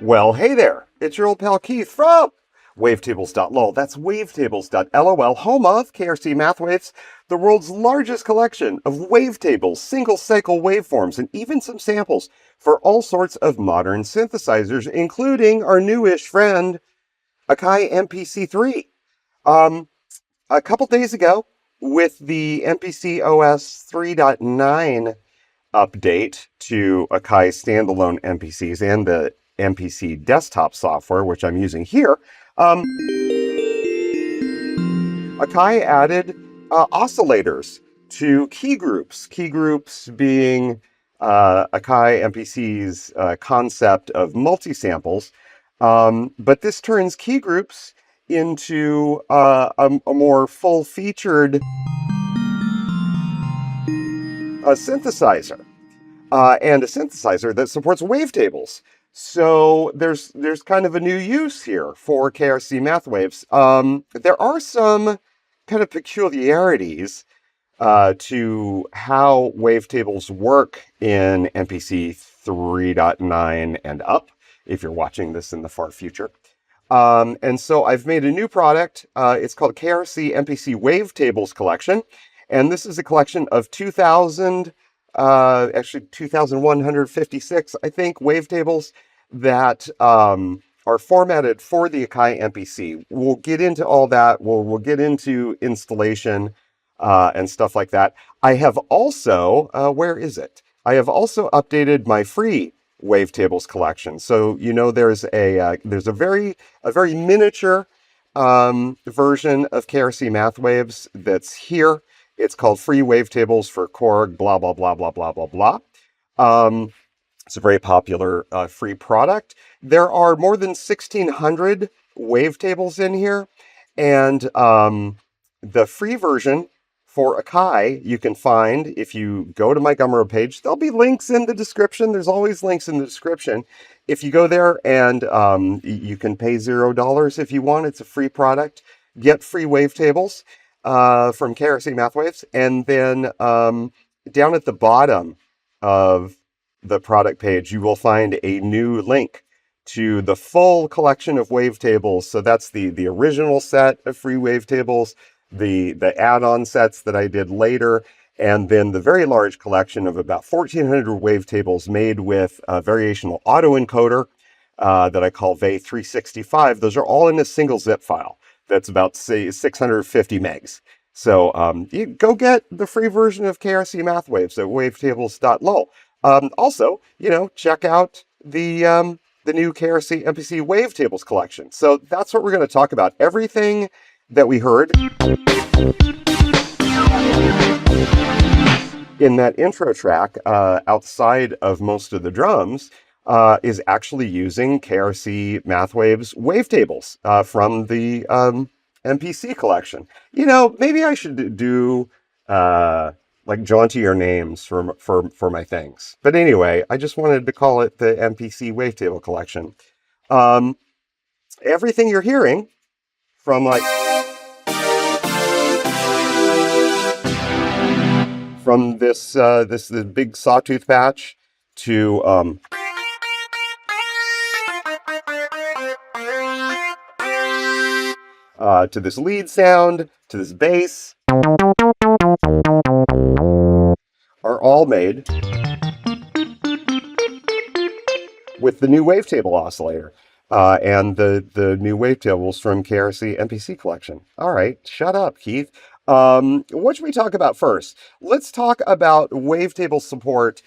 Well, hey there, it's your old pal Keith from wavetables.lol. That's wavetables.lol, home of KRC Math waves, the world's largest collection of wavetables, single-cycle waveforms, and even some samples for all sorts of modern synthesizers, including our newish friend, Akai MPC 3. A couple days ago, with the MPC OS 3.9 update to Akai's standalone MPCs and the MPC desktop software, which I'm using here, Akai added oscillators to Keygroups. Keygroups being Akai MPC's concept of multi-samples. But this turns Keygroups into a more full-featured synthesizer. And a synthesizer that supports wavetables. So there's kind of a new use here for KRC Math waves. There are some kind of peculiarities to how wavetables work in MPC 3.9 and up, if you're watching this in the far future. And so I've made a new product. It's called KRC MPC Wavetables Collection. And this is a collection of 2,156, I think, wavetables that are formatted for the Akai MPC. We'll get into all that. We'll get into installation and stuff like that. I have also, where is it? I have also updated my free wavetables collection. So you know there's a very miniature version of KRC Math waves that's here. It's called Free Wavetables for Korg, blah, blah, blah, blah, blah, blah, blah. It's a very popular free product. There are more than 1,600 wavetables in here. And the free version for Akai, you can find if you go to my Gumroad page. There'll be links in the description. There's always links in the description. If you go there and you can pay $0 if you want. It's a free product. Get free wavetables from KRC Math waves. And then down at the bottom of the product page, you will find a new link to the full collection of wavetables. So that's the original set of free wavetables, the add-on sets that I did later, and then the very large collection of about 1,400 wavetables made with a variational autoencoder that I call VA365. Those are all in a single zip file. That's about, say, 650 megs. So you go get the free version of KRC Math waves at wavetables.lol. Also, check out the new KRC MPC Wavetables Collection. So that's what we're going to talk about. Everything that we heard in that intro track, outside of most of the drums, is actually using KRC Math waves wavetables from the MPC collection. Maybe I should do like jauntier names for my things. But anyway, I just wanted to call it the MPC Wavetable Collection. Everything you're hearing from this big sawtooth patch to this lead sound, to this bass, are all made with the new wavetable oscillator and the new wavetables from KRC MPC collection. All right, shut up, Keith. What should we talk about first? Let's talk about wavetable support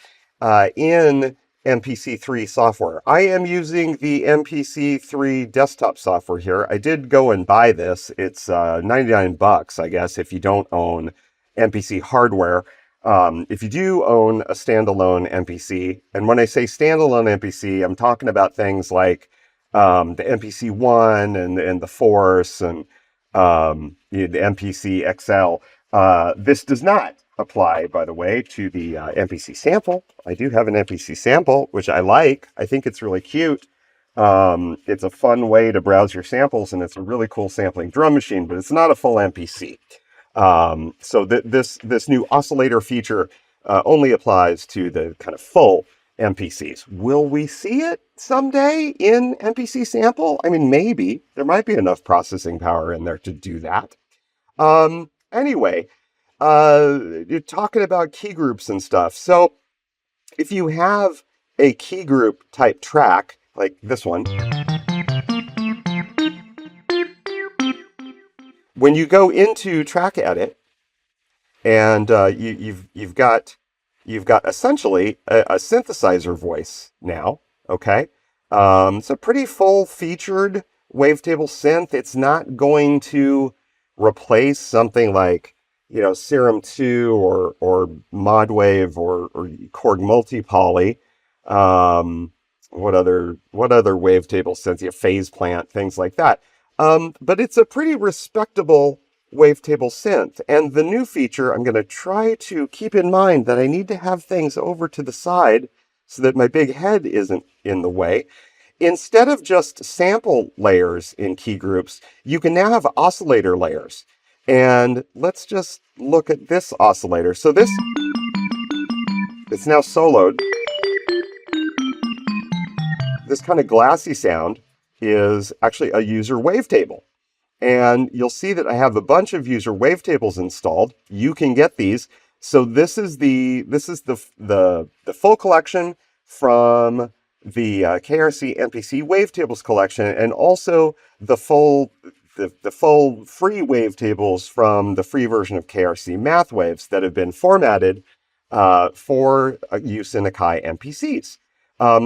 in MPC 3 software. I am using the MPC 3 desktop software here. I did go and buy this. It's 99 bucks, I guess, if you don't own MPC hardware. If you do own a standalone MPC, and when I say standalone MPC, I'm talking about things like the MPC 1 and the Force and the MPC XL. This does not apply, by the way, to the MPC sample. I do have an MPC sample, which I like. I think it's really cute. It's a fun way to browse your samples, and it's a really cool sampling drum machine, but it's not a full MPC. So this new oscillator feature only applies to the kind of full MPCs. Will we see it someday in MPC sample? I mean, maybe. There might be enough processing power in there to do that. Anyway, you're talking about key groups and stuff. So if you have a key group type track, like this one, when you go into track edit, and you've got essentially a synthesizer voice now. Okay, it's a pretty full-featured wavetable synth. It's not going to replace something like, you know, Serum 2 or ModWave or Korg Multipoly. What other wavetable synths? Yeah, Phase Plant, things like that. But it's a pretty respectable wavetable synth. And the new feature, I'm going to try to keep in mind that I need to have things over to the side so that my big head isn't in the way. Instead of just sample layers in key groups, you can now have oscillator layers. And let's just look at this oscillator. So it's now soloed. This kind of glassy sound is actually a user wavetable. And you'll see that I have a bunch of user wavetables installed. You can get these. So this is the full collection from the KRC MPC Wavetables Collection, and also the full free wavetables from the free version of KRC Math waves that have been formatted for use in Akai MPCs.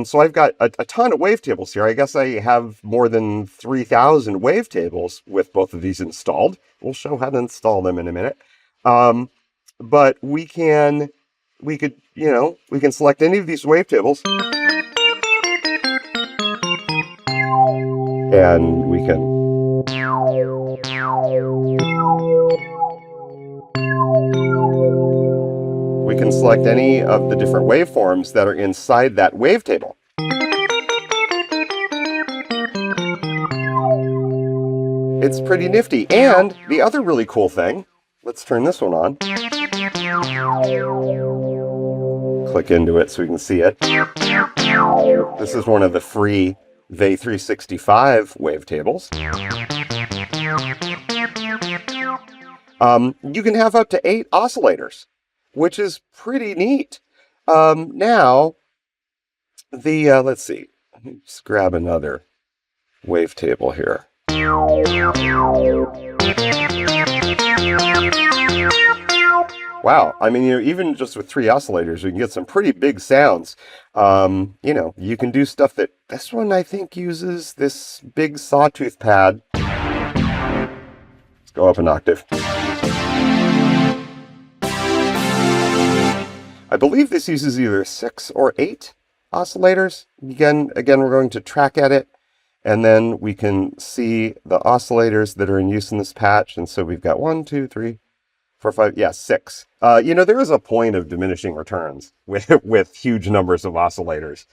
So I've got a ton of wavetables here. I guess I have more than 3,000 wavetables with both of these installed. We'll show how to install them in a minute. But we can select any of these wavetables, and we can select any of the different waveforms that are inside that wavetable. It's pretty nifty. And the other really cool thing, let's turn this one on. Click into it so we can see it. This is one of the free VA365 wavetables. You can have up to 8 oscillators, which is pretty neat. Now, let's see. Let me just grab another wavetable here. Wow, I mean, even just with 3 oscillators, you can get some pretty big sounds. You can do stuff that this one, I think, uses this big sawtooth pad. Let's go up an octave. I believe this uses either 6 or 8 oscillators. Again, we're going to track edit, and then we can see the oscillators that are in use in this patch. And so we've got 1, 2, 3, 4, 5, 6. There is a point of diminishing returns with huge numbers of oscillators.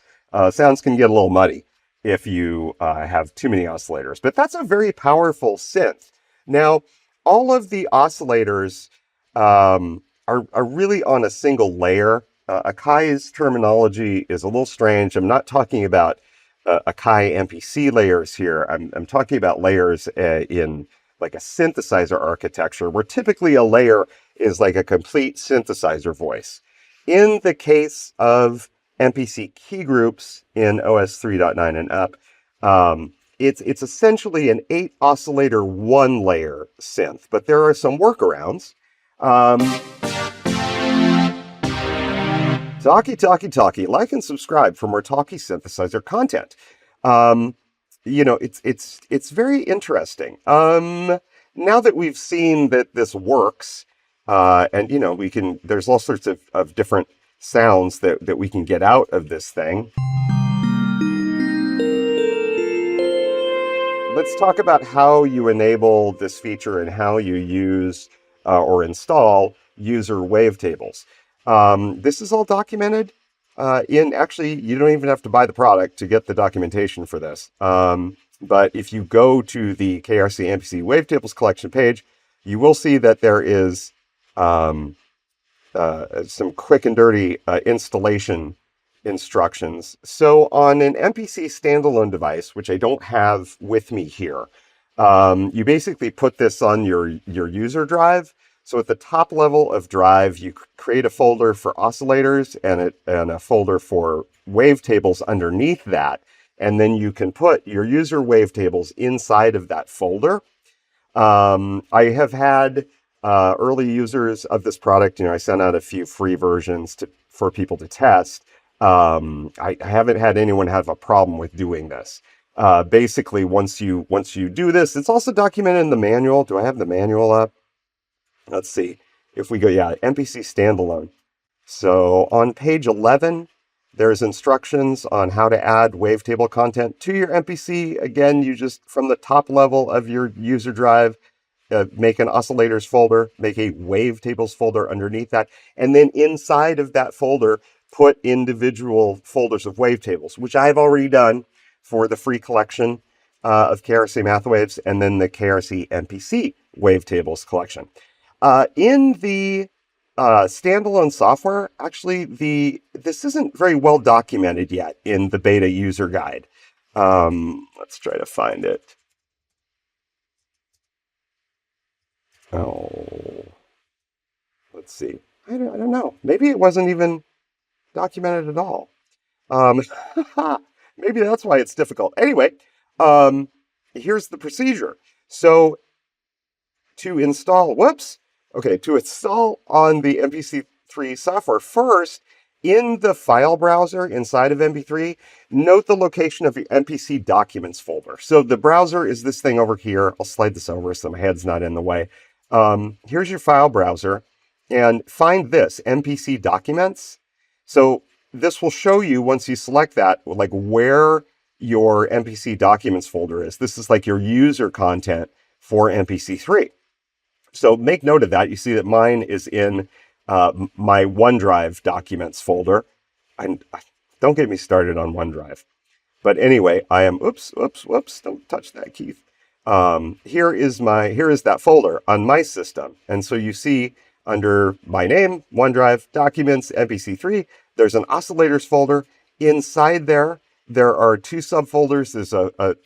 Sounds can get a little muddy if you have too many oscillators, but that's a very powerful synth. Now, all of the oscillators are really on a single layer. Akai's terminology is a little strange. I'm not talking about Akai MPC layers here. I'm talking about layers in like a synthesizer architecture, where typically a layer is like a complete synthesizer voice. In the case of MPC Keygroups in OS 3.9 and up, it's essentially an 8 oscillator 1 layer synth, but there are some workarounds. Talkie. Like and subscribe for more talkie synthesizer content. It's very interesting. Now that we've seen that this works, and there's all sorts of different sounds that we can get out of this thing. Let's talk about how you enable this feature and how you use or install user wavetables. This is all documented actually, you don't even have to buy the product to get the documentation for this. But if you go to the KRC MPC Wavetables Collection page, you will see that there is some quick and dirty installation instructions. So on an MPC standalone device, which I don't have with me here, you basically put this on your user drive. So at the top level of drive, you create a folder for oscillators and a folder for wavetables underneath that. And then you can put your user wavetables inside of that folder. I have had early users of this product. I sent out a few free versions for people to test. I haven't had anyone have a problem with doing this. Basically, once you do this, it's also documented in the manual. Do I have the manual up? Let's see. If we go, MPC standalone. So on page 11, there's instructions on how to add wavetable content to your MPC. Again, you just, from the top level of your user drive, make an oscillators folder, make a wavetables folder underneath that, and then inside of that folder, put individual folders of wavetables, which I've already done for the free collection of KRC Math waves, and then the KRC MPC Wavetables Collection. In the standalone software, actually, this isn't very well documented yet in the beta user guide. Let's try to find it. Oh, let's see. I don't know. Maybe it wasn't even documented at all. Maybe that's why it's difficult. Anyway, here's the procedure. So to install on the MP3 software, first, in the file browser inside of MP3, note the location of your MPC documents folder. So the browser is this thing over here. I'll slide this over so my head's not in the way. Here's your file browser, and find this, MPC documents. So this will show you, once you select that, like where your MPC documents folder is. This is like your user content for MPC3. So make note of that. You see that mine is in my OneDrive documents folder. And don't get me started on OneDrive. But anyway, I am, whoops, don't touch that, Keith. Here is that folder on my system. And so you see under my name, OneDrive, Documents, MPC3, there's an oscillators folder. Inside there are two subfolders.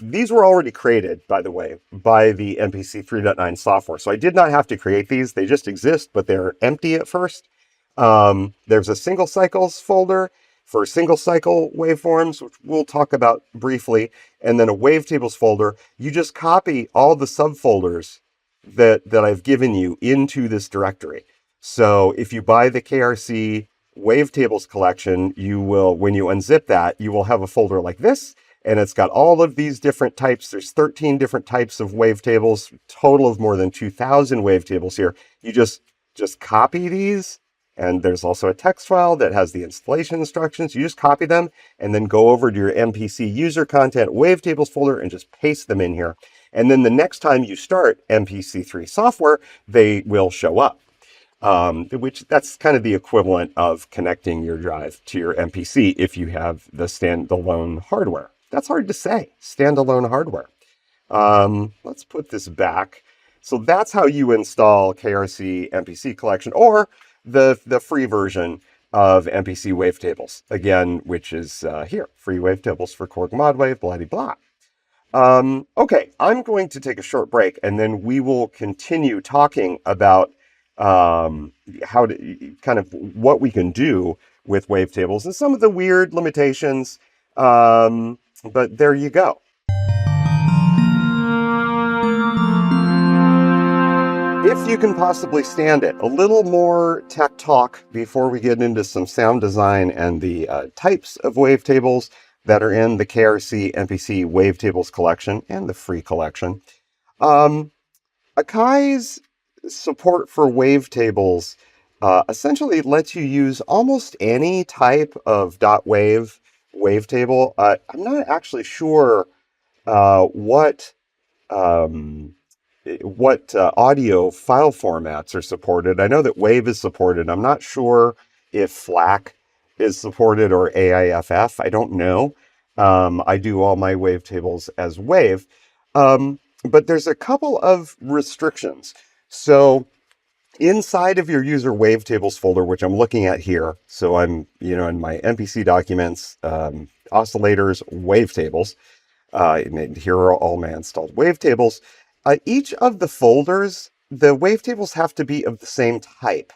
These were already created, by the way, by the MPC 3.9 software. So I did not have to create these. They just exist, but they're empty at first. There's a single cycles folder for single cycle waveforms, which we'll talk about briefly, and then a wavetables folder. You just copy all the subfolders that I've given you into this directory. So if you buy the KRC Wavetables Collection, you will, when you unzip that, you will have a folder like this, and it's got all of these different types. There's 13 different types of wavetables, total of more than 2,000 wavetables here. You just copy these, and there's also a text file that has the installation instructions. You just copy them, and then go over to your MPC user content wavetables folder and just paste them in here. And then the next time you start MPC3 software, they will show up. Which that's kind of the equivalent of connecting your drive to your MPC if you have the standalone hardware. That's hard to say, standalone hardware. Let's put this back. So that's how you install KRC MPC Collection, or the free version of MPC Wavetables, again, which is here, free wavetables for quirk mod wave, blah, blah, blah. Okay, I'm going to take a short break, and then we will continue talking about how to kind of what we can do with wavetables and some of the weird limitations. But there you go. If you can possibly stand it, a little more tech talk before we get into some sound design and the types of wavetables that are in the KRC MPC Wavetables Collection and the free collection. Akai's support for wavetables essentially lets you use almost any type of .wave wavetable. I'm not actually sure what what audio file formats are supported. I know that Wave is supported. I'm not sure if FLAC is supported or AIFF. I don't know. I do all my wavetables as Wave. But there's a couple of restrictions. So inside of your user wavetables folder, which I'm looking at here, so I'm, in my MPC documents, oscillators, wavetables, and here are all my installed wavetables. Each of the folders, the wavetables have to be of the same type.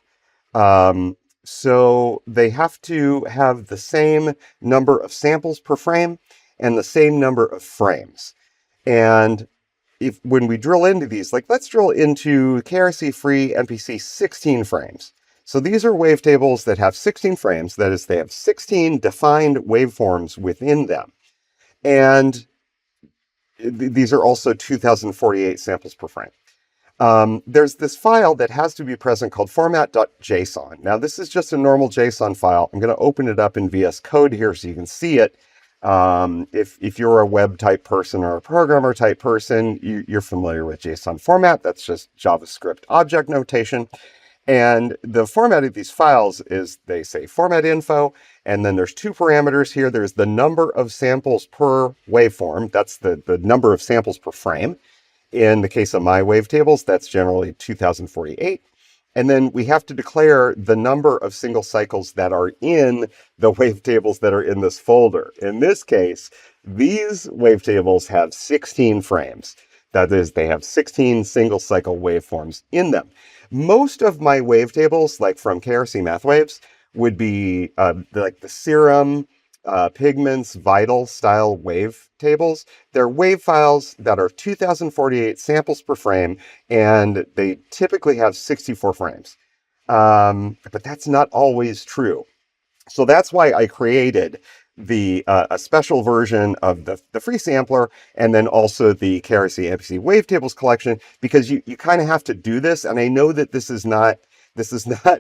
So they have to have the same number of samples per frame and the same number of frames. And when we drill into these, like let's drill into KRC free MPC 16 frames. So these are wavetables that have 16 frames. That is, they have 16 defined waveforms within them. And these are also 2048 samples per frame. There's this file that has to be present called format.json. Now, this is just a normal JSON file. I'm going to open it up in VS Code here so you can see it. If you're a web type person or a programmer type person, you're familiar with JSON format. That's just JavaScript object notation. And the format of these files is, they say format info, and then there's two parameters here. There's the number of samples per waveform. That's the number of samples per frame. In the case of my wavetables, that's generally 2048. And then we have to declare the number of single cycles that are in the wavetables that are in this folder. In this case, these wavetables have 16 frames. That is, they have 16 single cycle waveforms in them. Most of my wavetables, like from KRC Math waves, would be like the Serum, Pigments, Vital style wavetables. They're wave files that are 2048 samples per frame, and they typically have 64 frames. But that's not always true. So that's why I created a special version of the free sampler, and then also the KRC MPC Wavetables Collection, because you kind of have to do this. And I know that this is not,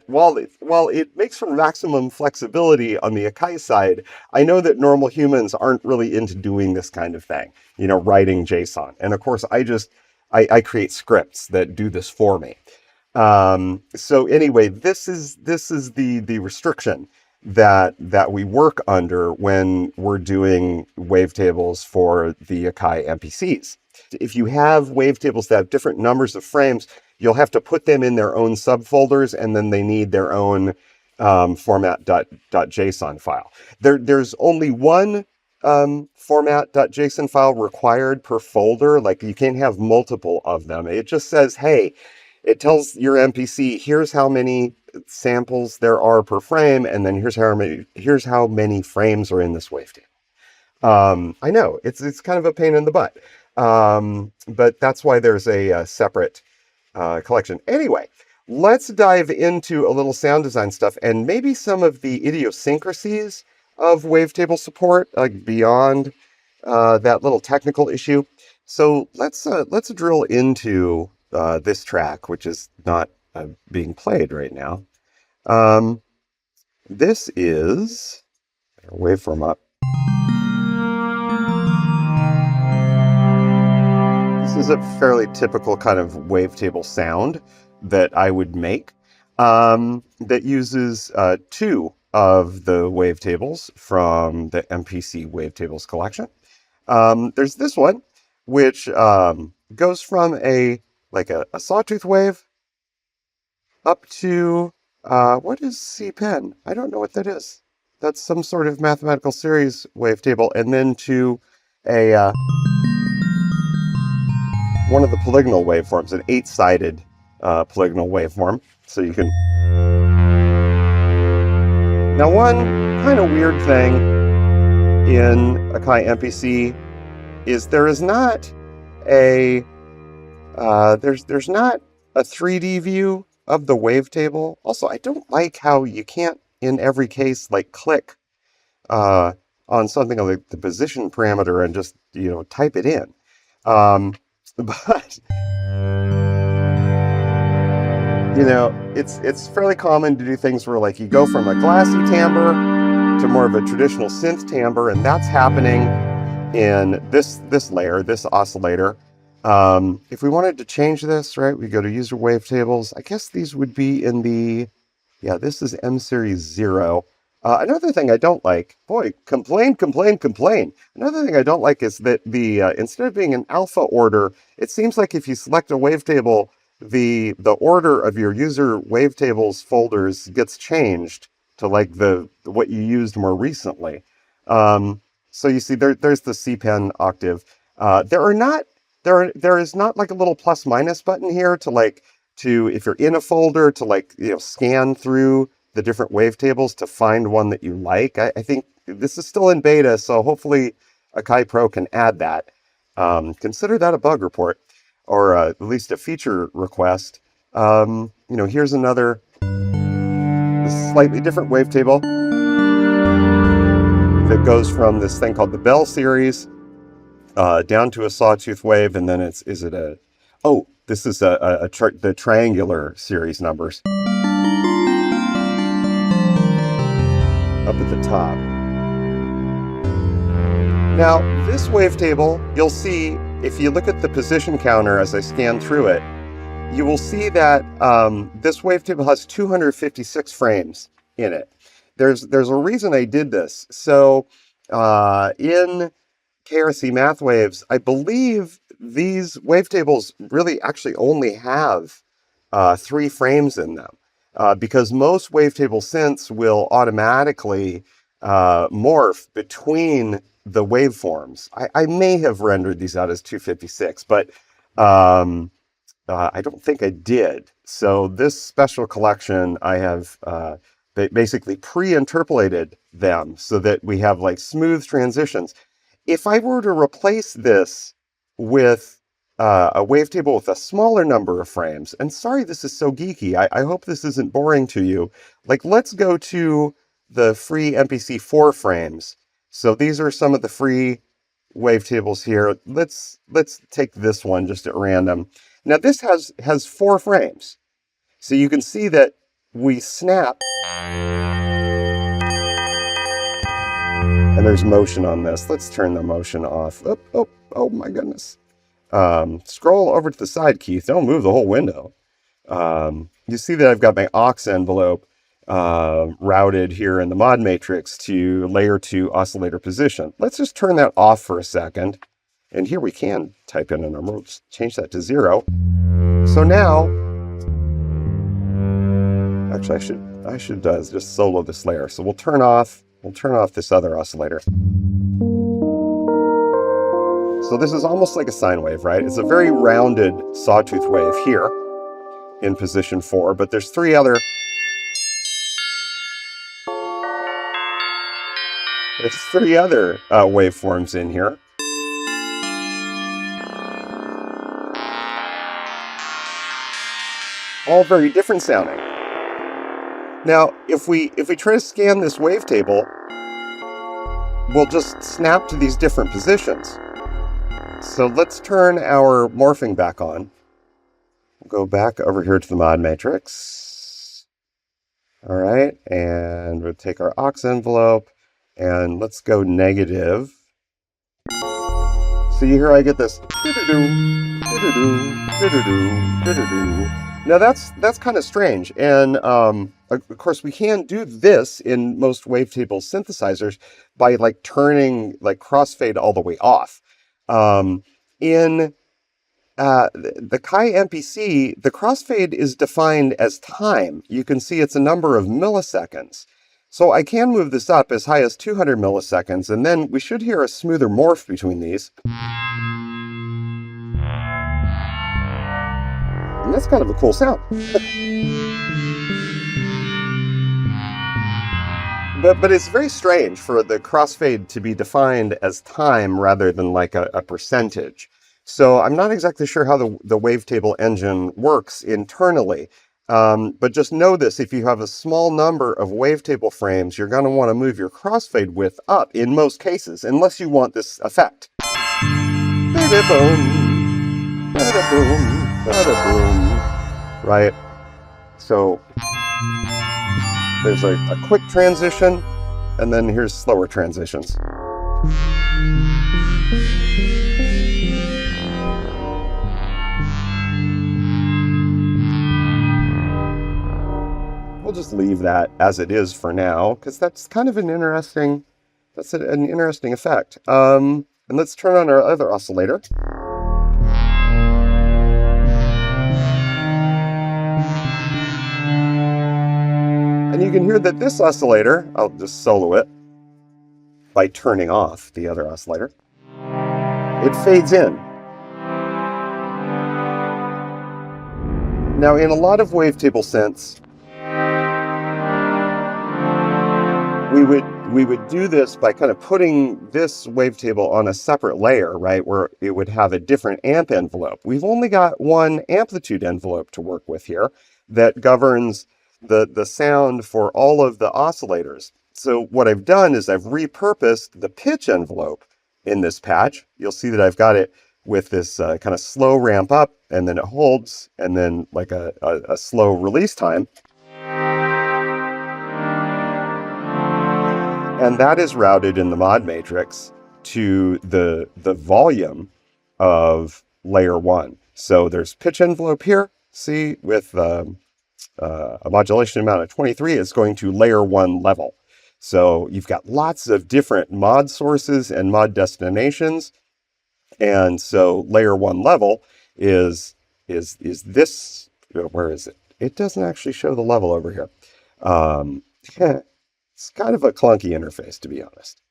while it makes for maximum flexibility on the Akai side, I know that normal humans aren't really into doing this kind of thing, writing JSON. And of course, I create scripts that do this for me. So anyway, this is the restriction that we work under when we're doing wavetables for the Akai MPCs. If you have wavetables that have different numbers of frames, you'll have to put them in their own subfolders, and then they need their own format.json file. There's only one format.json file required per folder. Like, you can't have multiple of them. It just says, hey, it tells your MPC, here's how many samples there are per frame, and then here's how many frames are in this wavetable. I know it's kind of a pain in the butt, but that's why there's a separate collection. Anyway, let's dive into a little sound design stuff and maybe some of the idiosyncrasies of wavetable support, like beyond that little technical issue. So let's drill into this track, which is not being played right now. This is waveform up. This is a fairly typical kind of wavetable sound that I would make, that uses two of the wavetables from the MPC Wavetables Collection. There's this one, which goes from a sawtooth wave up to, what is C-pen? I don't know what that is. That's some sort of mathematical series wavetable, and then to a one of the polygonal waveforms, an 8-sided polygonal waveform. So you can... Now, one kind of weird thing in Akai MPC is there is not a there's not a 3D view of the wavetable. Also, I don't like how you can't, in every case, click on something like the position parameter and just, type it in. But it's fairly common to do things where you go from a glassy timbre to more of a traditional synth timbre, and that's happening in this layer, this oscillator. If we wanted to change this, right, we go to user wavetables. I guess these would be in the, yeah, this is M series 0. Another thing I don't like, boy, complain. Another thing I don't like is that the instead of being an alpha order, it seems like if you select a wavetable, the order of your user wavetables folders gets changed to like the what you used more recently. So you see there's the CPen octave. There is not like a little plus minus button here to if you're in a folder to scan through the different wavetables to find one that you like. I think this is still in beta, so hopefully Akai Pro can add that. Consider that a bug report, or at least a feature request. Here's another slightly different wavetable that goes from this thing called the Bell series down to a sawtooth wave, and then this is the triangular series numbers up at the top. Now, this wavetable, you'll see, if you look at the position counter as I scan through it, you will see that this wavetable has 256 frames in it. There's a reason I did this. So in KRC Math waves, I believe these wavetables really actually only have 3 frames in them. Because most wavetable synths will automatically morph between the waveforms. I may have rendered these out as 256, but I don't think I did. So this special collection, I have basically pre-interpolated them so that we have like smooth transitions. If I were to replace this with a wavetable with a smaller number of frames, and sorry this is so geeky, I hope this isn't boring to you, like let's go to the free MPC 4 frames. So these are some of the free wavetables here. Let's take this one just at random. Now this has 4 frames. So you can see that we snap, and there's motion on this. Let's turn the motion off. Oh my goodness. Scroll over to the side, Keith. Don't move the whole window. You see that I've got my aux envelope routed here in the mod matrix to layer 2 oscillator position. Let's just turn that off for a second. And here we can type in a number. We'll just change that to 0. So now, actually I should just solo this layer. So we'll turn off this other oscillator. So this is almost like a sine wave, right? It's a very rounded sawtooth wave here in position 4, but there's 3 other waveforms in here. All very different sounding. Now, if we try to scan this wavetable, we'll just snap to these different positions. So let's turn our morphing back on. We'll go back over here to the mod matrix. All right, and we'll take our aux envelope and let's go negative. So you hear I get this doo-doo-doo, doo-doo-doo, doo-doo-doo, doo-doo-doo. Now that's kind of strange, and of course we can do this in most wavetable synthesizers by like turning like crossfade all the way off. In the Akai MPC, the crossfade is defined as time. You can see it's a number of milliseconds. So I can move this up as high as 200 milliseconds, and then we should hear a smoother morph between these. And that's kind of a cool sound. But it's very strange for the crossfade to be defined as time rather than like a percentage. So I'm not exactly sure how the wavetable engine works internally. But just know this, if you have a small number of wavetable frames, you're going to want to move your crossfade width up in most cases, unless you want this effect. Ba-da-boom, ba-da-boom, ba-da-boom. Right? So there's a quick transition, and then here's slower transitions. just leave that as it is for now, because that's kind of an interesting, an interesting effect. And let's turn on our other oscillator. And you can hear that this oscillator, I'll just solo it by turning off the other oscillator, it fades in. Now, in a lot of wavetable synths, we would do this by kind of putting this wavetable on a separate layer, right, where it would have a different amp envelope. We've only got one amplitude envelope to work with here that governs the sound for all of the oscillators. So what I've done is I've repurposed the pitch envelope in this patch. You'll see that I've got it with this kind of slow ramp up, and then it holds, and then like a slow release time. And that is routed in the mod matrix to the volume of layer 1. So there's pitch envelope here, see, with a modulation amount of 23 is going to layer 1 level. So you've got lots of different mod sources and mod destinations. And so layer 1 level is this, where is it? It doesn't actually show the level over here. It's kind of a clunky interface, to be honest.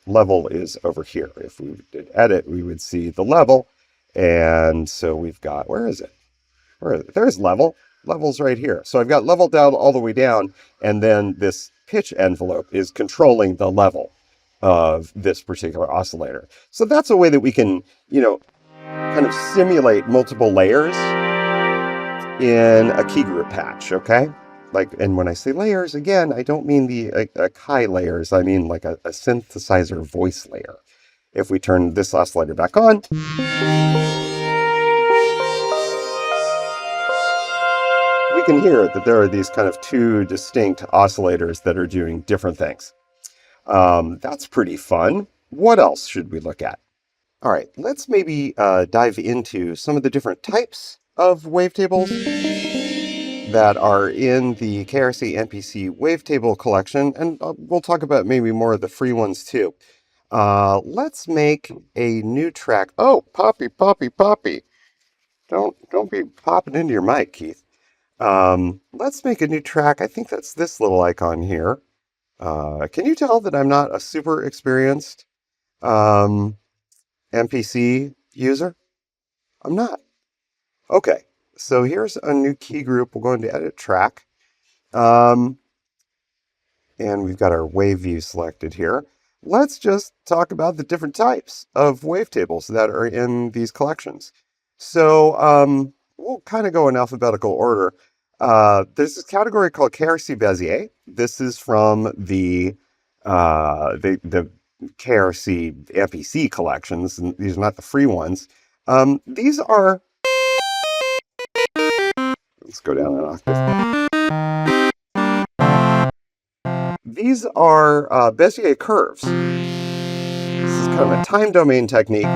Level is over here. If we did edit, we would see the level. And so we've got, where is it? There's level. Level's right here. So I've got level down all the way down, and then this pitch envelope is controlling the level of this particular oscillator. So that's a way that we can, kind of simulate multiple layers in a key group patch, okay? And when I say layers, again, I don't mean the Akai layers. I mean like a synthesizer voice layer. If we turn this oscillator back on, we can hear that there are these kind of two distinct oscillators that are doing different things. That's pretty fun. What else should we look at? All right, let's maybe dive into some of the different types of wavetables that are in the KRC MPC Wavetables Collection, and we'll talk about maybe more of the free ones too. Let's make a new track. Oh, Poppy. Don't be popping into your mic, Keith. Let's make a new track. I think that's this little icon here. Can you tell that I'm not a super experienced MPC user? I'm not. Okay, so here's a new key group. We'll go into edit track. And we've got our wave view selected here. Let's just talk about the different types of wavetables that are in these collections. So we'll kind of go in alphabetical order. There's this category called KRC Bézier. This is from the KRC MPC collections, and these are not the free ones. These are, let's go down an octave. These are Bézier curves. This is kind of a time domain technique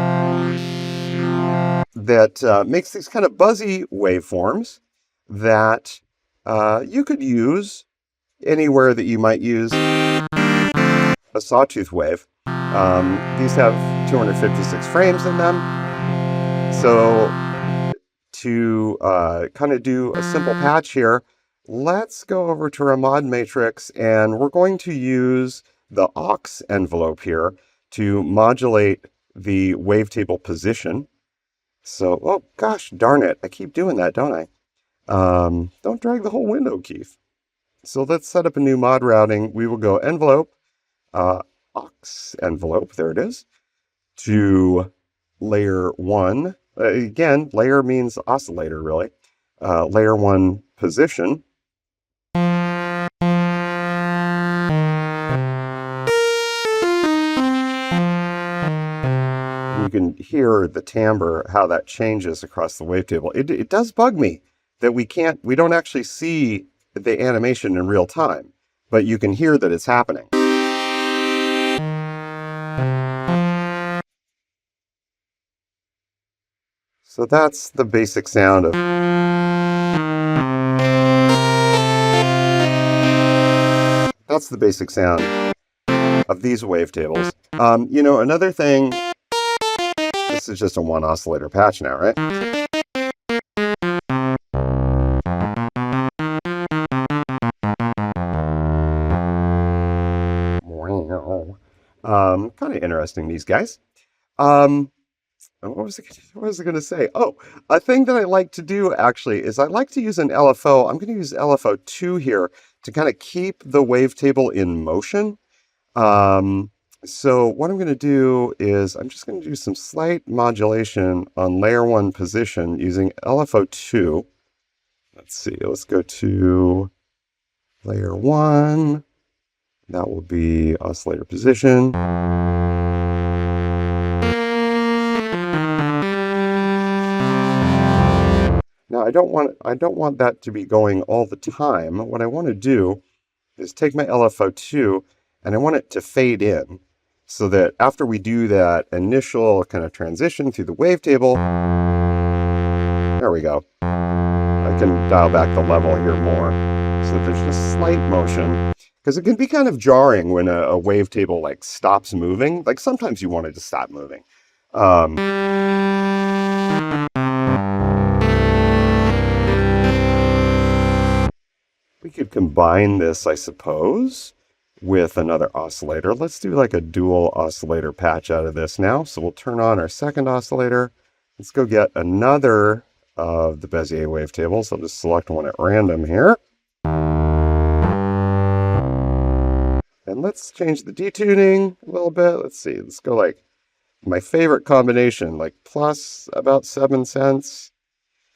that makes these kind of buzzy waveforms that you could use anywhere that you might use a sawtooth wave. These have 256 frames in them. So to kind of do a simple patch here, let's go over to our mod matrix, and we're going to use the aux envelope here to modulate the wavetable position. So, oh gosh, darn it. I keep doing that, don't I? Don't drag the whole window, Keith. So let's set up a new mod routing. We will go envelope, aux envelope, there it is, to layer 1. Again, layer means oscillator, really. Layer 1 position. You can hear the timbre, how that changes across the wavetable. It does bug me that we don't actually see the animation in real time, but you can hear that it's happening. So that's the basic sound of. That's the basic sound of these wavetables. You know, another thing, this is just a one oscillator patch now, right? Kind of interesting, these guys. What was I going to say? Oh, a thing that I like to do actually is I like to use an LFO. I'm going to use LFO2 here to kind of keep the wavetable in motion. So what I'm going to do is I'm just going to do some slight modulation on layer 1 position using LFO2. Let's see, let's go to layer 1. That will be oscillator position. Now I don't want that to be going all the time. What I want to do is take my LFO2 and I want it to fade in so that after we do that initial kind of transition through the wavetable, there we go. I can dial back the level here more so that there's just slight motion. Because it can be kind of jarring when a wavetable like stops moving. Like sometimes you want it to stop moving. We could combine this, I suppose, with another oscillator. Let's do like a dual oscillator patch out of this now. So we'll turn on our second oscillator. Let's go get another of the Bézier wavetables. I'll just select one at random here. And let's change the detuning a little bit. Let's see, let's go like my favorite combination, like plus about 7 cents,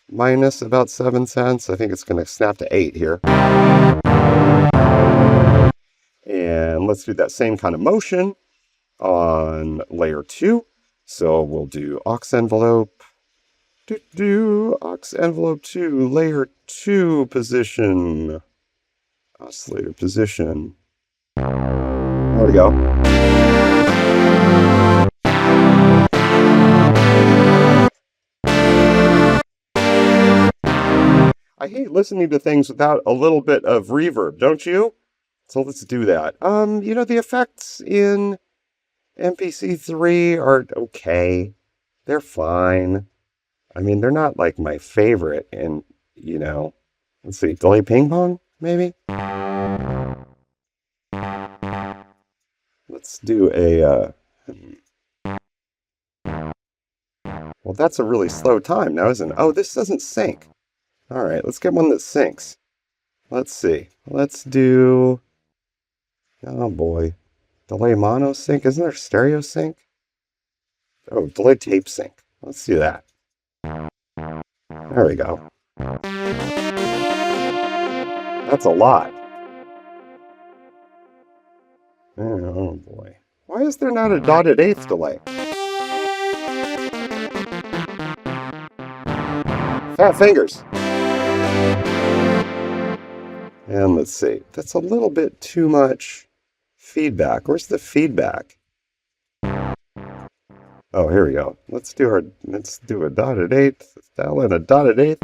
minus about 7 cents. I think it's going to snap to 8 here. And let's do that same kind of motion on layer 2. So we'll do aux envelope, aux envelope 2, layer 2 position, oscillator position. There we go. I hate listening to things without a little bit of reverb, don't you? So let's do that. You know, the effects in MPC 3 are okay. They're fine. I mean, they're not like my favorite. And, you know, let's see, delay ping pong, maybe? Let's do a, well, that's a really slow time now, isn't it? Oh, this doesn't sync. All right, let's get one that syncs. Let's see. Let's do, oh boy, delay mono sync. Isn't there stereo sync? Oh, delay tape sync. Let's do that. There we go. That's a lot. Oh boy. Why is there not a dotted eighth delay? Fat fingers. And let's see. That's a little bit too much feedback. Where's the feedback? Oh, here we go. Let's do a dotted eighth. Let's dial in a dotted eighth.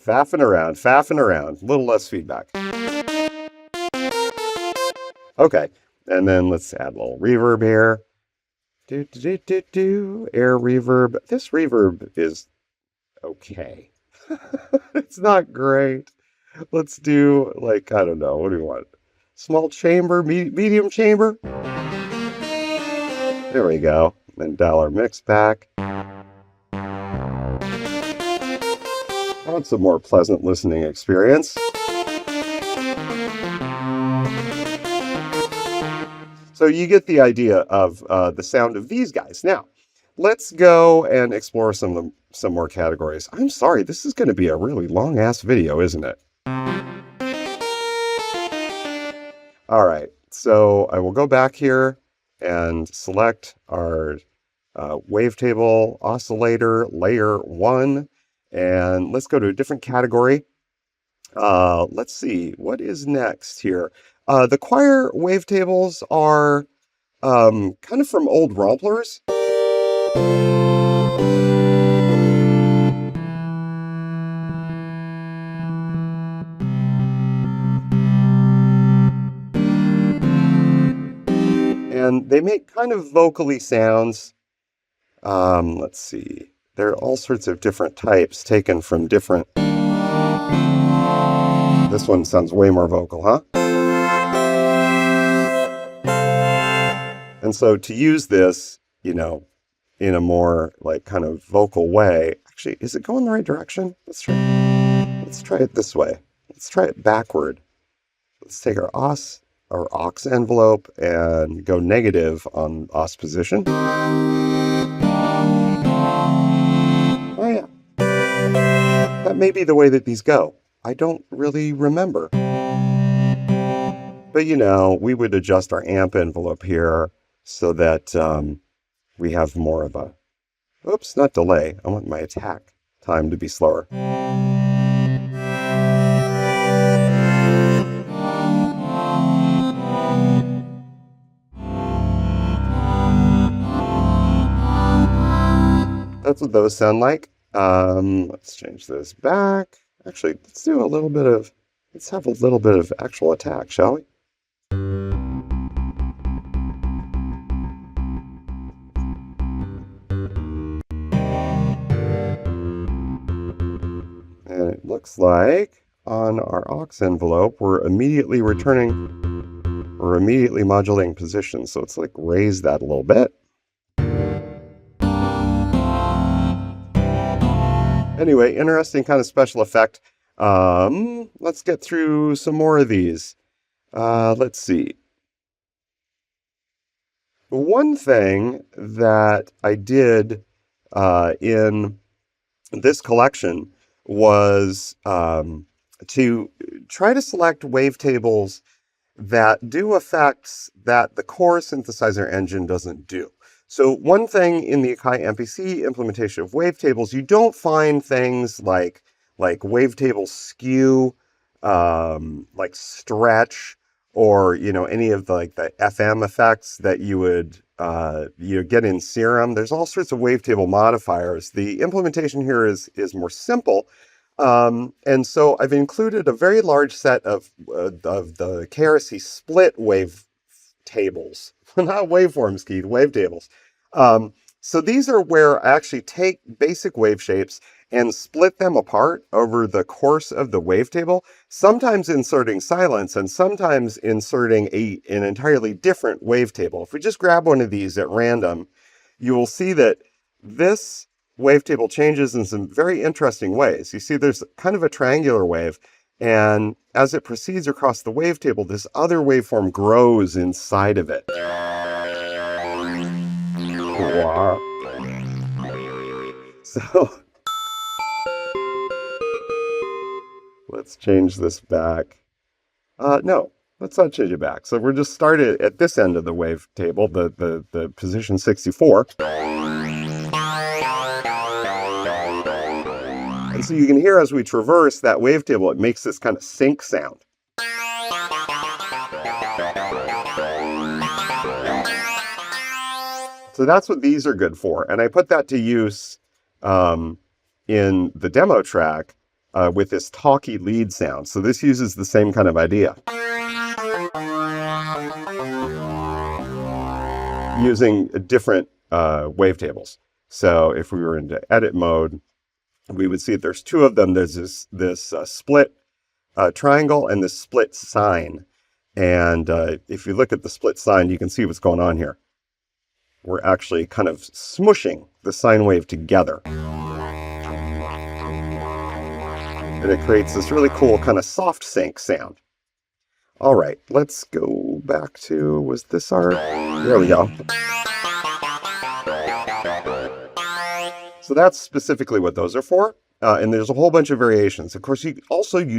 Faffing around. A little less feedback. Okay, and then let's add a little reverb here. Air reverb. This reverb is okay. It's not great. Let's do, like, I don't know, what do we want? Small chamber, medium chamber? There we go. Then dial our mix back. I want some more pleasant listening experience. So you get the idea of the sound of these guys. Now, let's go and explore some more categories. I'm sorry, this is going to be a really long-ass video, isn't it? All right, so I will go back here and select our wavetable oscillator layer 1. And let's go to a different category. Let's see, what is next here? The choir wavetables are kind of from old rompers. and they make kind of vocally sounds. Let's see. There are all sorts of different types taken from different... This one sounds way more vocal, huh? And so to use this, you know, in a more like kind of vocal way, actually, is it going the right direction? Let's try it this way. Let's try it backward. Let's take our aux envelope and go negative on os position. Oh yeah. That may be the way that these go. I don't really remember. But you know, we would adjust our amp envelope here so that we have more of a, oops, not delay. I want my attack time to be slower. That's what those sound like. Let's change this back. Actually, let's have a little bit of actual attack, shall we? And it looks like on our aux envelope, we're immediately modulating position. So let's like raise that a little bit. Anyway, interesting kind of special effect. Let's get through some more of these. Let's see. One thing that I did in this collection was to try to select wavetables that do effects that the core synthesizer engine doesn't do. So one thing in the Akai MPC implementation of wavetables, you don't find things like wavetable skew, like stretch, or any of the FM effects that you would get in Serum. There's all sorts of wavetable modifiers. The implementation here is more simple, and so I've included a very large set of the KRC split wavetables. Not waveforms, Keith, wavetables. So these are where I actually take basic wave shapes and split them apart over the course of the wavetable, sometimes inserting silence and sometimes inserting an entirely different wavetable. If we just grab one of these at random, you will see that this wavetable changes in some very interesting ways. You see there's kind of a triangular wave, and as it proceeds across the wavetable, this other waveform grows inside of it. Wow. So let's change this back. No, let's not change it back. So we're just started at this end of the wavetable, the position 64. And so you can hear as we traverse that wavetable, it makes this kind of sync sound. So that's what these are good for. And I put that to use in the demo track with this talky lead sound. So this uses the same kind of idea. Using different wavetables. So if we were into edit mode, we would see that there's two of them. There's this split triangle and this split sine. And if you look at the split sine, you can see what's going on here. We're actually kind of smushing the sine wave together. And it creates this really cool kind of soft sync sound. All right, let's go back to, was this our, there we go. So that's specifically what those are for. And there's a whole bunch of variations. Of course, you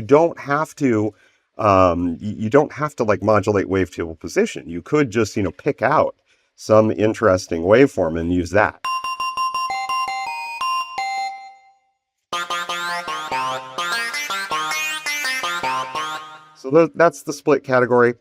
don't have to like modulate wavetable position. You could just, pick out some interesting waveform and use that. So that's the split category.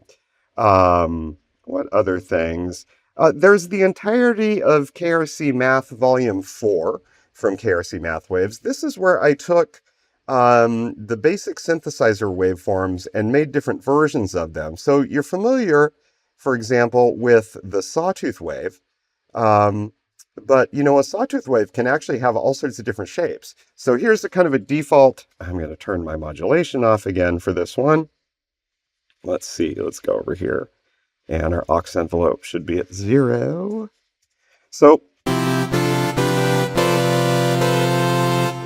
What other things? There's the entirety of KRC Math Volume 4 from KRC Math Waves. This is where I took the basic synthesizer waveforms and made different versions of them. So you're familiar for example, with the sawtooth wave. But, you know, a sawtooth wave can actually have all sorts of different shapes. So here's the kind of a default. I'm going to turn my modulation off again for this one. Let's see. Let's go over here. And our aux envelope should be at 0. So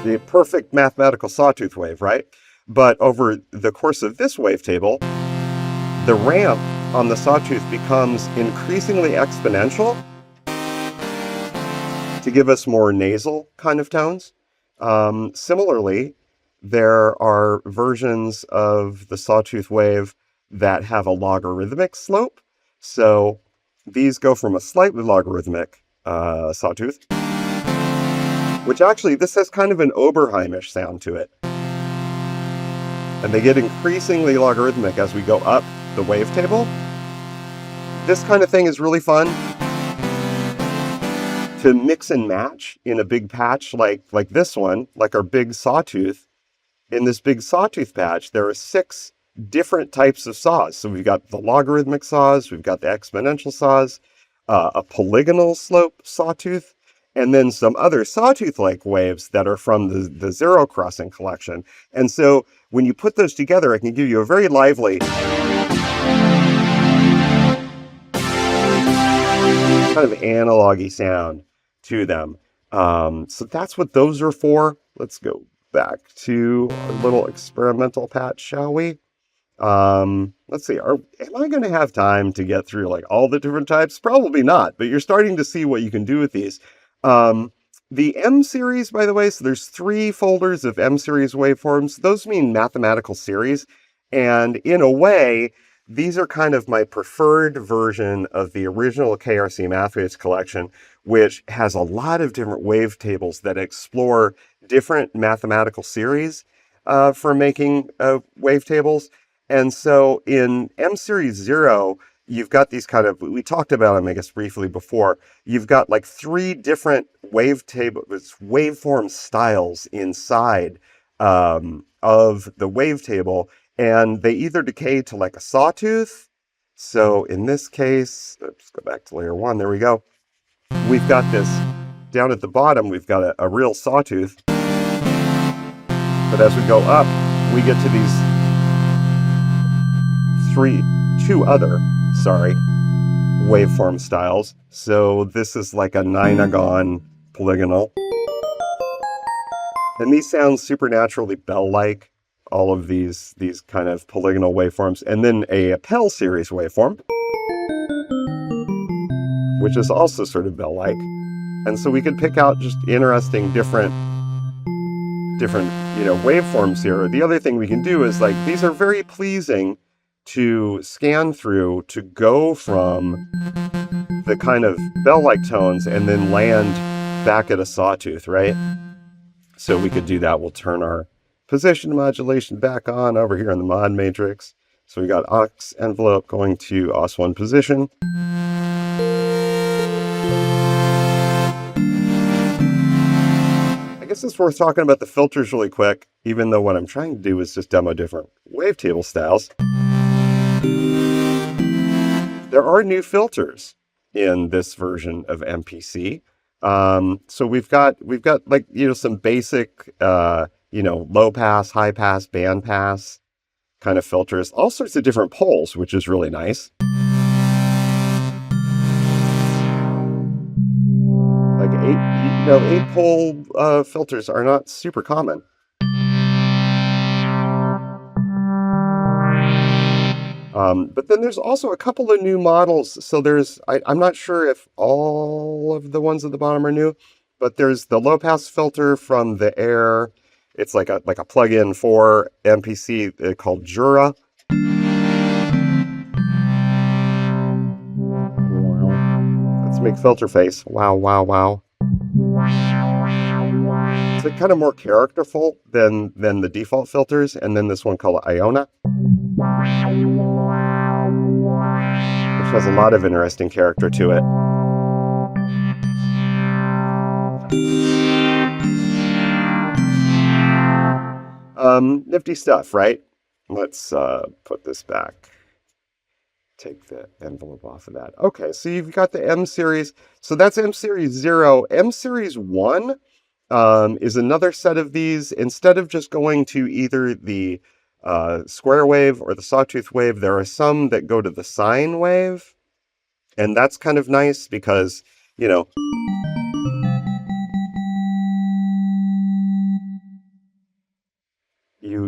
the perfect mathematical sawtooth wave, right? But over the course of this wavetable, the ramp on the sawtooth becomes increasingly exponential to give us more nasal kind of tones. Similarly, there are versions of the sawtooth wave that have a logarithmic slope. So these go from a slightly logarithmic sawtooth, which actually, this has kind of an Oberheimish sound to it. And they get increasingly logarithmic as we go up the wavetable. This kind of thing is really fun to mix and match in a big patch like this one, like our big sawtooth. In this big sawtooth patch, there are 6 different types of saws. So we've got the logarithmic saws, we've got the exponential saws, a polygonal slope sawtooth, and then some other sawtooth-like waves that are from the zero crossing collection. And so when you put those together, it can give you a very lively kind of analog-y sound to them. So that's what those are for. Let's go back to our little experimental patch, shall we? Let's see, am I going to have time to get through like all the different types? Probably not, but you're starting to see what you can do with these. The M series, by the way, so there's 3 folders of M series waveforms. Those mean mathematical series. And in a way, these are kind of my preferred version of the original KRC Math Waves collection, which has a lot of different wavetables that explore different mathematical series for making wavetables. And so in M Series 0, you've got these kind of, we talked about them, I guess, briefly before. You've got like 3 different waveform styles inside of the wavetable, and they either decay to like a sawtooth. So in this case, let's go back to layer 1. There we go. We've got this down at the bottom, we've got a real sawtooth. But as we go up, we get to these 2 other waveform styles. So this is like a Ninagon polygonal. And these sound supernaturally bell-like, all of these kind of polygonal waveforms. And then a Appel series waveform, which is also sort of bell-like. And so we could pick out just interesting different waveforms here. The other thing we can do is like, these are very pleasing to scan through to go from the kind of bell-like tones and then land back at a sawtooth, right? So we could do that. We'll turn our position modulation back on over here in the mod matrix. So we got aux envelope going to os1 position. I guess it's worth talking about the filters really quick, even though what I'm trying to do is just demo different wavetable styles. There are new filters in this version of MPC. So we've got like, some basic, low pass, high pass, band pass kind of filters, all sorts of different poles, which is really nice. Like 8-pole filters are not super common. But then there's also a couple of new models. So I'm not sure if all of the ones at the bottom are new, but there's the low pass filter from the Air. It's like a plugin for MPC called Jura. Let's make filter face. Wow, wow, wow. It's like kind of more characterful than the default filters. And then this one called Iona, which has a lot of interesting character to it. Nifty stuff, right? Let's put this back take the envelope off of that. Okay, so you've got the M series. So that's M series 0. M series 1 is another set of these. Instead of just going to either the square wave or the sawtooth wave, there are some that go to the sine wave. And that's kind of nice because, you know,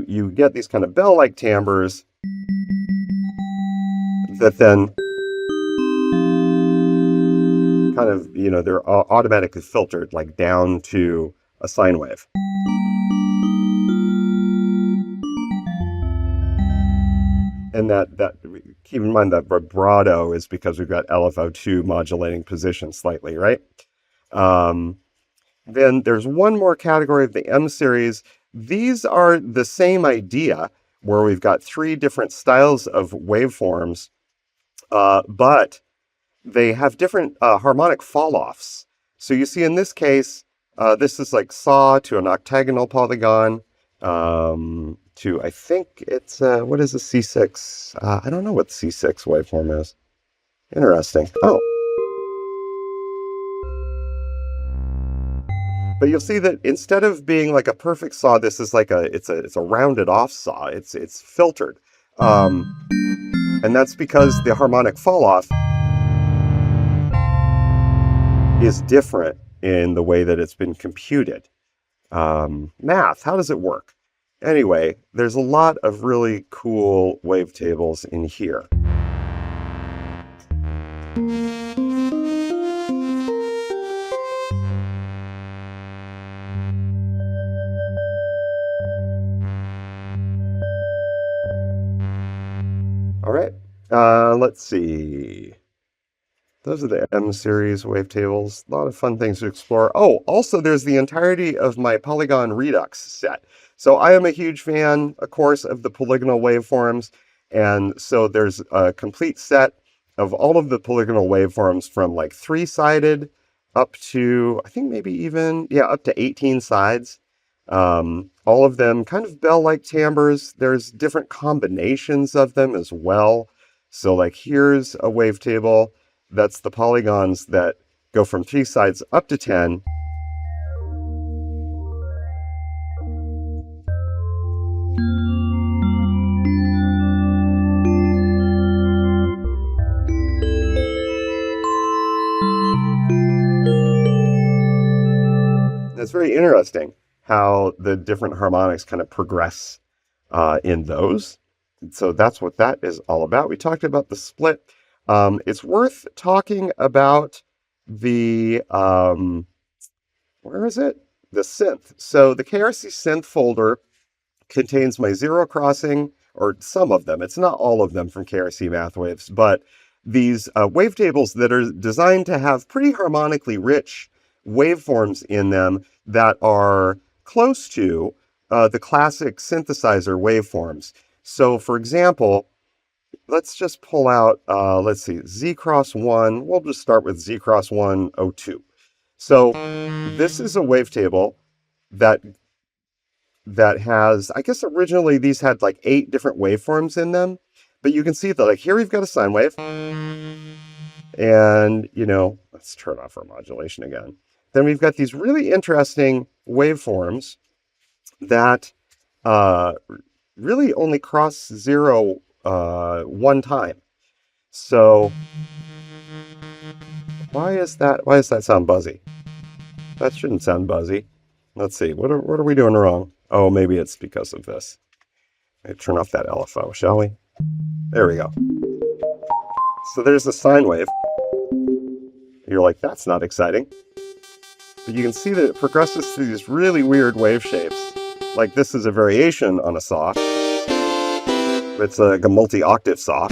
you get these kind of bell-like timbres that then kind of, you know, they're automatically filtered like down to a sine wave. And that keep in mind that vibrato is because we've got LFO2 modulating position slightly, right? Then there's one more category of the M series. These are the same idea where we've got 3 different styles of waveforms, but they have different harmonic fall-offs. So you see in this case, this is like saw to an octagonal polygon, to, I think it's, what is a C6? I don't know what C6 waveform is. Interesting. Oh. But you'll see that instead of being like a perfect saw, this is like it's a rounded off saw. It's filtered. And that's because the harmonic fall off is different in the way that it's been computed. Math, how does it work? Anyway, there's a lot of really cool wavetables in here. All right, let's see. Those are the M series wavetables. A lot of fun things to explore. Oh, also there's the entirety of my Polygon Redux set. So I am a huge fan, of course, of the polygonal waveforms. And so there's a complete set of all of the polygonal waveforms from like 3-sided up to, I think maybe even, yeah, up to 18 sides. All of them kind of bell-like timbres. There's different combinations of them as well. So like here's a wavetable. That's the polygons that go from 3 sides up to 10. It's very interesting how the different harmonics kind of progress in those. So that's what that is all about. We talked about the split. It's worth talking about the, where is it? The synth. So the KRC Synth folder contains my zero crossing, or some of them. It's not all of them from KRC Math waves, but these wavetables that are designed to have pretty harmonically rich waveforms in them that are close to the classic synthesizer waveforms. So for example, let's just pull out, let's see, Z cross 1. We'll just start with Z cross 102. So this is a wavetable that has, I guess originally these had like 8 different waveforms in them, but you can see that like here we've got a sine wave, and you know, let's turn off our modulation again. Then we've got these really interesting waveforms that really only cross 0 one time. So why is that sound buzzy? That shouldn't sound buzzy. Let's see, what are we doing wrong? Oh, maybe it's because of this. Maybe turn off that LFO, shall we? There we go. So there's the sine wave. You're like, that's not exciting. But you can see that it progresses through these really weird wave shapes. Like this is a variation on a saw. It's like a multi-octave saw.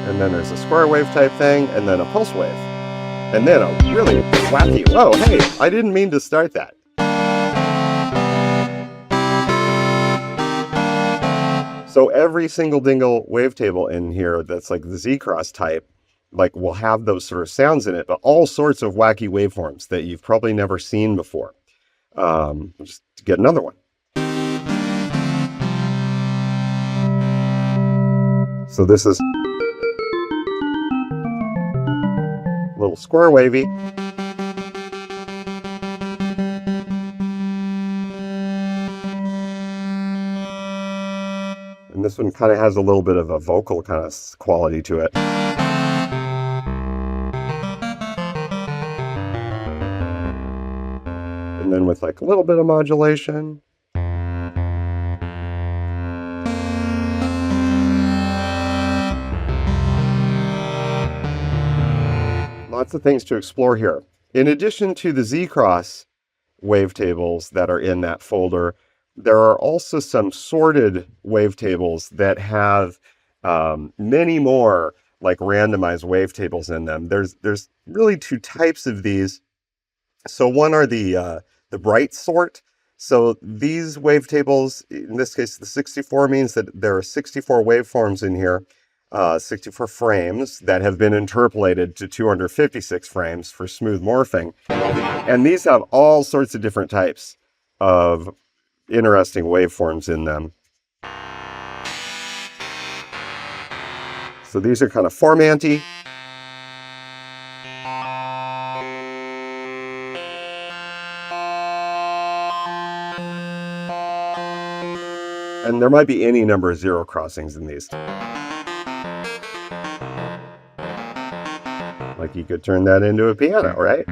And then there's a square wave type thing, and then a pulse wave. And then a really wacky, whoa, hey, I didn't mean to start that. So every single dingle wavetable in here that's like the Z-Cross type, like will have those sort of sounds in it, but all sorts of wacky waveforms that you've probably never seen before. Just get another one. So this is a little square wavy. And this one kind of has a little bit of a vocal kind of quality to it. And then with like a little bit of modulation. Lots of things to explore here. In addition to the Z-Cross wavetables that are in that folder, there are also some sorted wavetables that have many more like randomized wavetables in them. There's really two types of these. So one are the bright sort. So these wavetables, in this case the 64, means that there are 64 waveforms in here, 64 frames that have been interpolated to 256 frames for smooth morphing. And these have all sorts of different types of interesting waveforms in them. So these are kind of formanty. And there might be any number of zero crossings in these. Like you could turn that into a piano, right?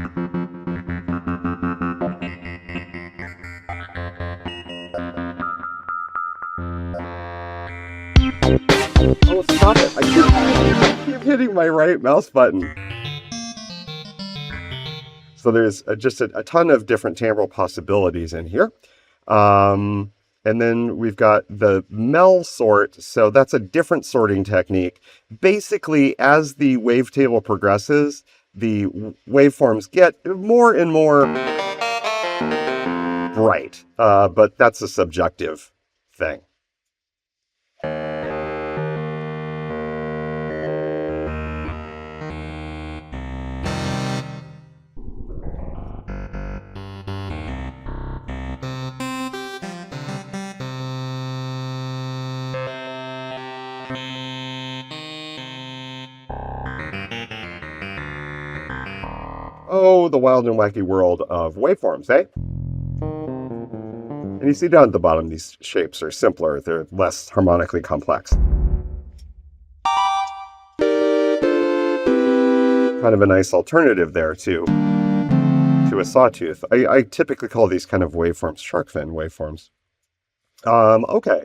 Oh, stop it. I keep hitting my right mouse button. So there's just a ton of different timbral possibilities in here. And then we've got the mel sort. So that's a different sorting technique. Basically, as the wavetable progresses, the waveforms get more and more bright. But that's a subjective thing. Oh, the wild and wacky world of waveforms, eh? And you see down at the bottom, these shapes are simpler. They're less harmonically complex. Kind of a nice alternative there to a sawtooth. I typically call these kind of waveforms shark fin waveforms. Okay.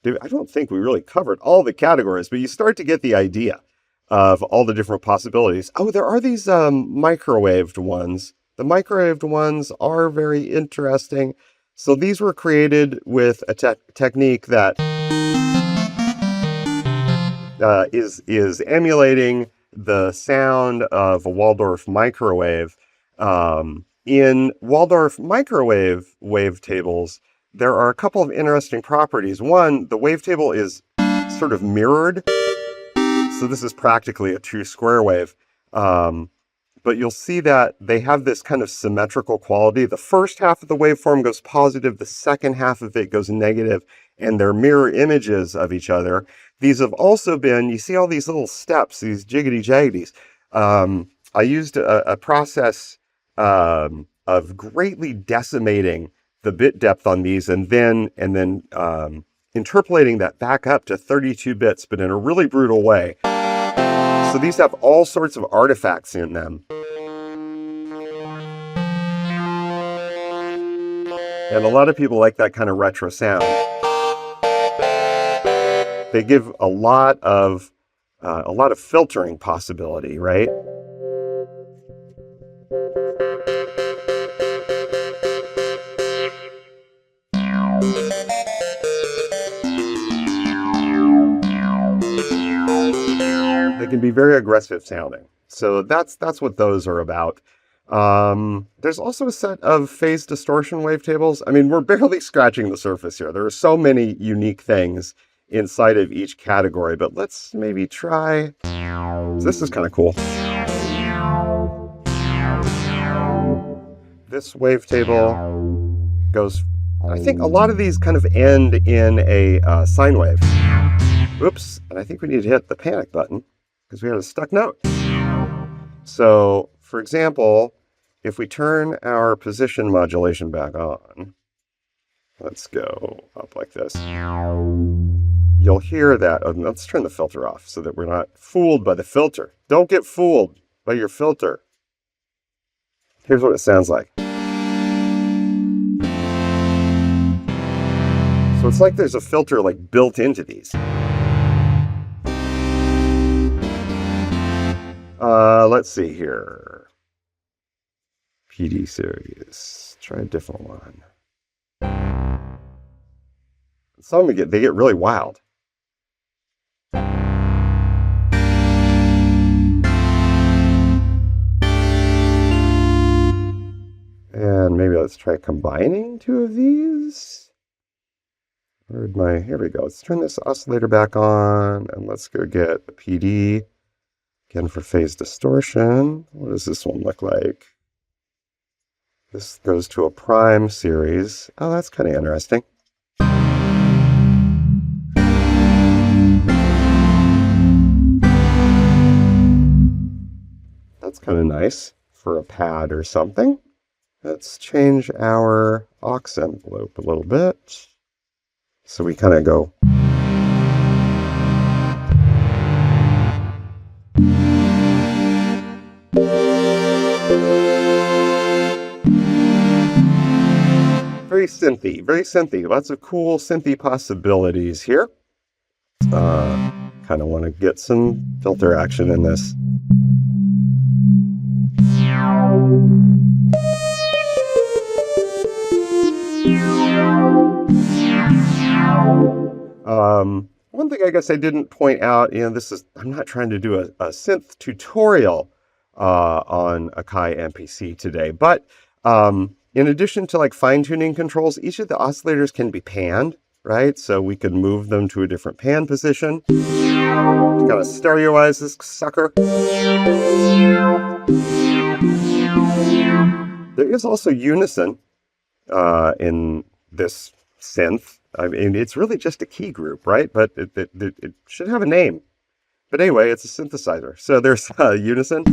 I don't think we really covered all the categories, but you start to get the idea of all the different possibilities. Oh, there are these microwaved ones. The microwaved ones are very interesting. So these were created with a technique that is emulating the sound of a Waldorf Microwave. In Waldorf Microwave wavetables, there are a couple of interesting properties. One, the wavetable is sort of mirrored. So this is practically a true square wave. But you'll see that they have this kind of symmetrical quality. The first half of the waveform goes positive, the second half of it goes negative, and they're mirror images of each other. These have also been, you see all these little steps, these jiggity-jaggities. I used a process of greatly decimating the bit depth on these and then interpolating that back up to 32 bits, but in a really brutal way. So these have all sorts of artifacts in them. And a lot of people like that kind of retro sound. They give a lot of filtering possibility, right? They can be very aggressive sounding. So that's what those are about. There's also a set of phase distortion wavetables. I mean, we're barely scratching the surface here. There are so many unique things inside of each category, but let's maybe try. This is kind of cool. This wavetable goes, I think a lot of these kind of end in a sine wave. Oops, and I think we need to hit the panic button because we had a stuck note. So, for example, if we turn our position modulation back on, let's go up like this. You'll hear that. Oh, let's turn the filter off so that we're not fooled by the filter. Don't get fooled by your filter. Here's what it sounds like. So it's like there's a filter like built into these. Let's see here. PD series. Try a different one. Some of them they get really wild. And maybe let's try combining two of these. Here we go. Let's turn this oscillator back on and let's go get the PD. Again for phase distortion. What does this one look like? This goes to a prime series. Oh, that's kind of interesting. That's kind of nice for a pad or something. Let's change our aux envelope a little bit. So we kind of go. Very synthy, very synthy. Lots of cool synthy possibilities here. Kind of want to get some filter action in this. One thing I guess I didn't point out, I'm not trying to do a synth tutorial on Akai MPC today, but in addition to like fine-tuning controls, each of the oscillators can be panned, right? So we can move them to a different pan position. Just kind of stereoize this sucker. There is also Unison in this synth. I mean, it's really just a key group, right? But it should have a name. But anyway, it's a synthesizer. So there's Unison.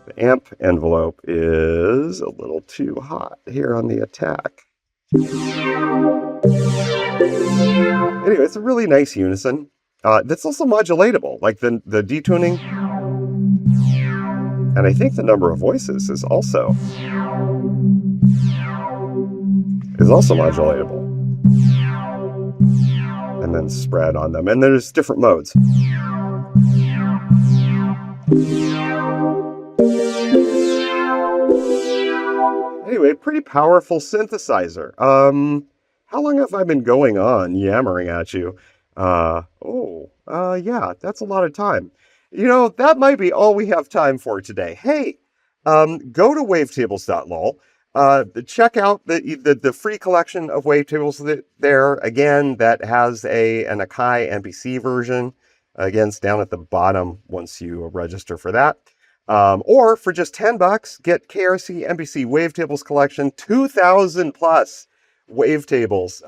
The amp envelope is a little too hot here on the attack. Anyway, it's a really nice Unison. That's also modulatable, like the detuning. And I think the number of voices is also modulatable. And then spread on them. And there's different modes. Anyway, pretty powerful synthesizer. How long have I been going on yammering at you? Yeah, that's a lot of time. That might be all we have time for today. Hey, go to wavetables.lol. Check out the free collection of wavetables there. Again, that has an Akai MPC version. Again, it's down at the bottom once you register for that. Or for just $10, get KRC MPC Wavetables Collection, 2,000 plus wavetables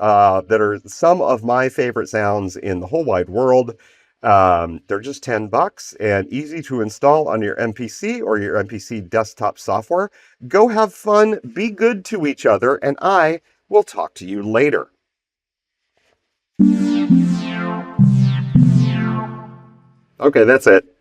that are some of my favorite sounds in the whole wide world. They're just $10 and easy to install on your MPC or your MPC desktop software. Go have fun, be good to each other, and I will talk to you later. Okay, that's it.